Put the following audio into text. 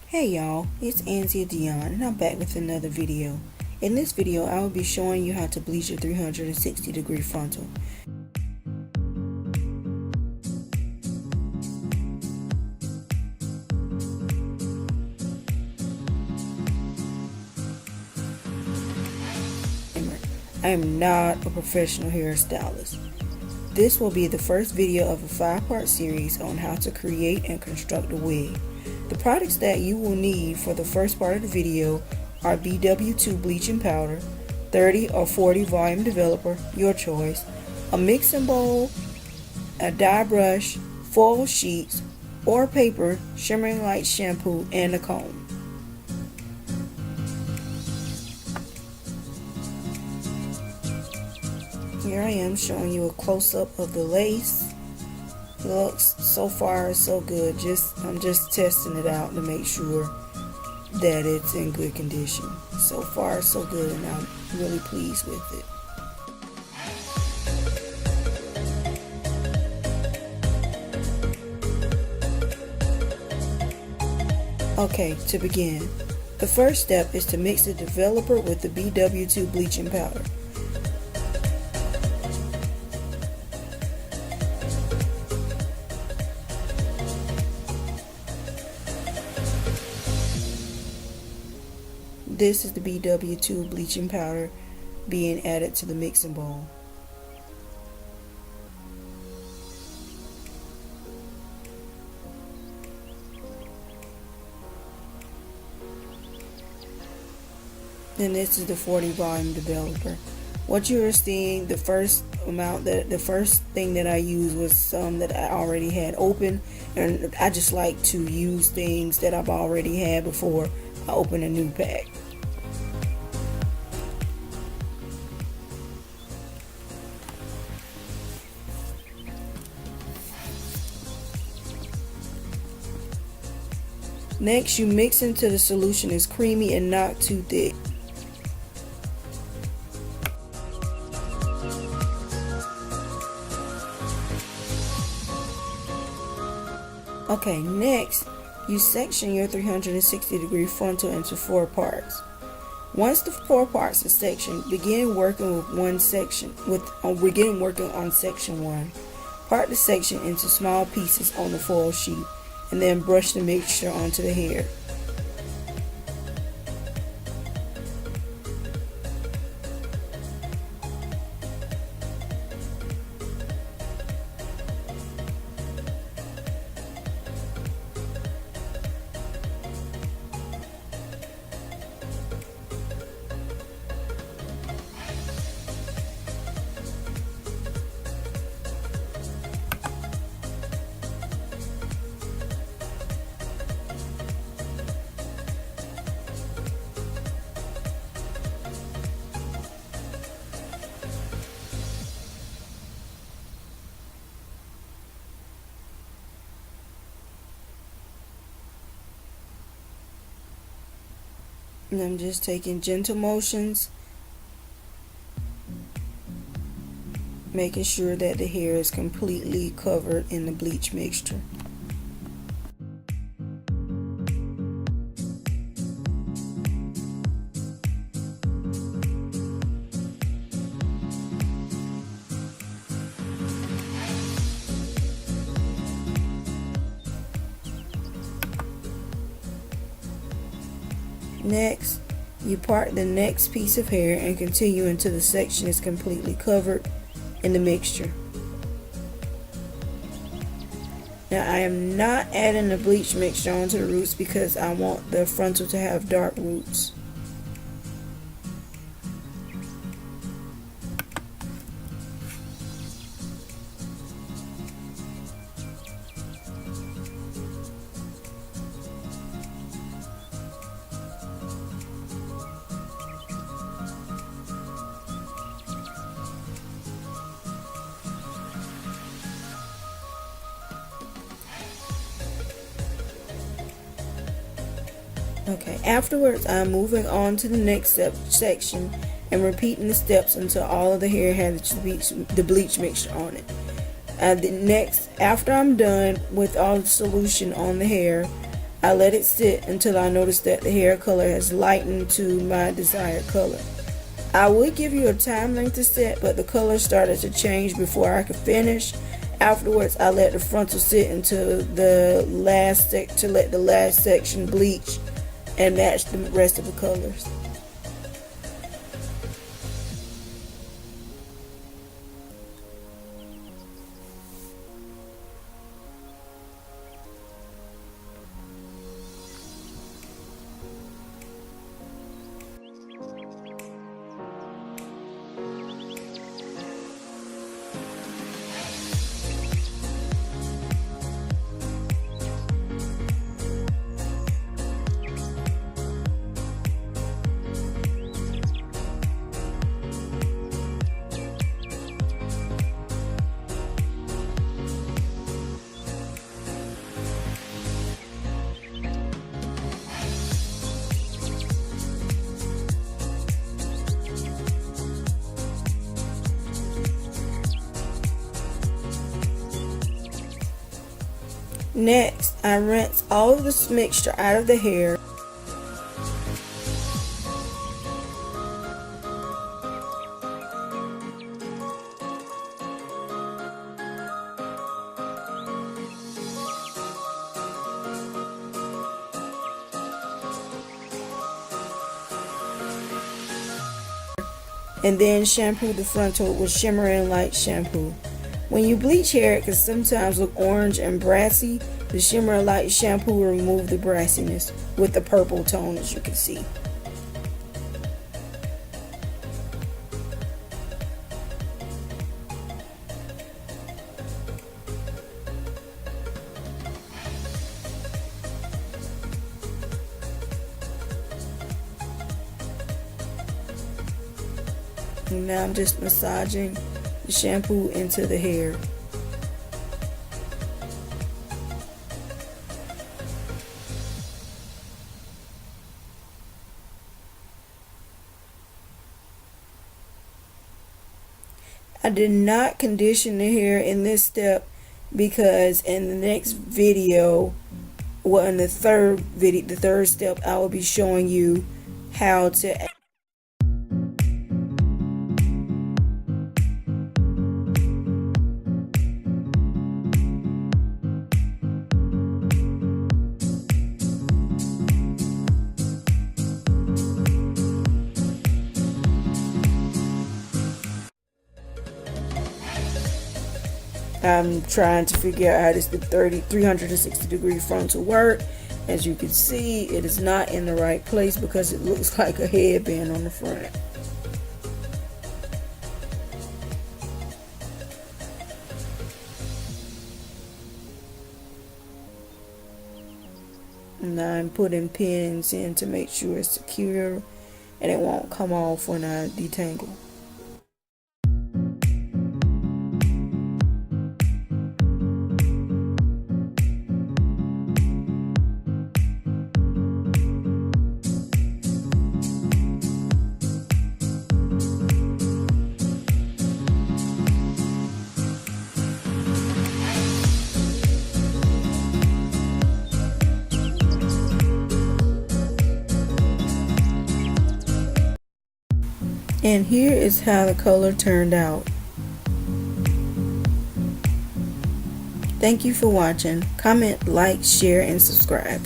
Hey y'all, it's Anzia Dion and I'm back with another video. In this video I will be showing you how to bleach a 360-degree frontal. I am not a professional hairstylist. This will be the first video of a 5-part series on how to create and construct a wig. The products that you will need for the first part of the video are BW2 bleaching powder, 30 or 40 volume developer, your choice, a mixing bowl, a dye brush, foil sheets or paper, shimmering light shampoo, and a comb. Here I am showing you a close-up of the lace. It looks so far so good. I'm just testing it out to make sure that it's in good condition. So far so good, and I'm really pleased with it. Okay, to begin, the first step is to mix the developer with the BW2 bleaching powder. This is the BW2 bleaching powder being added to the mixing bowl. Then this is the 40 volume developer. What you are seeing, the first thing that I used was some that I already had open, and I just like to use things that I've already had before I open a new pack. Next, you mix until the solution is creamy and not too thick. Okay, next, you section your 360-degree frontal into 4 parts. Once the 4 parts are sectioned, begin working on section 1. Part the section into small pieces on the foil sheet, and then brush the mixture onto the hair. And I'm just taking gentle motions, making sure that the hair is completely covered in the bleach mixture. Next, you part the next piece of hair and continue until the section is completely covered in the mixture. Now, I am not adding the bleach mixture onto the roots because I want the frontal to have dark roots. Okay, afterwards I'm moving on to the next section and repeating the steps until all of the hair has the bleach mixture on it. After I'm done with all the solution on the hair, I let it sit until I noticed that the hair color has lightened to my desired color. I would give you a time length to set, but the color started to change before I could finish. Afterwards, I let the frontal sit until the last to let the last section bleach and match the rest of the colors. Next, I rinse all of this mixture out of the hair. And then shampoo the frontal with Shimmering Light shampoo. When you bleach hair, it can sometimes look orange and brassy. The Shimmering Light shampoo will remove the brassiness with the purple tone, as you can see. And now I'm just massaging the shampoo into the hair. I did not condition the hair in this step because in the next video, well, in the third step, I will be showing you how to I'm trying to figure out how this 360 degree frontal work. As you can see, it is not in the right place because it looks like a headband on the front. Now I'm putting pins in to make sure it's secure and it won't come off when I detangle. And here is how the color turned out. Thank you for watching. Comment, like, share, and subscribe.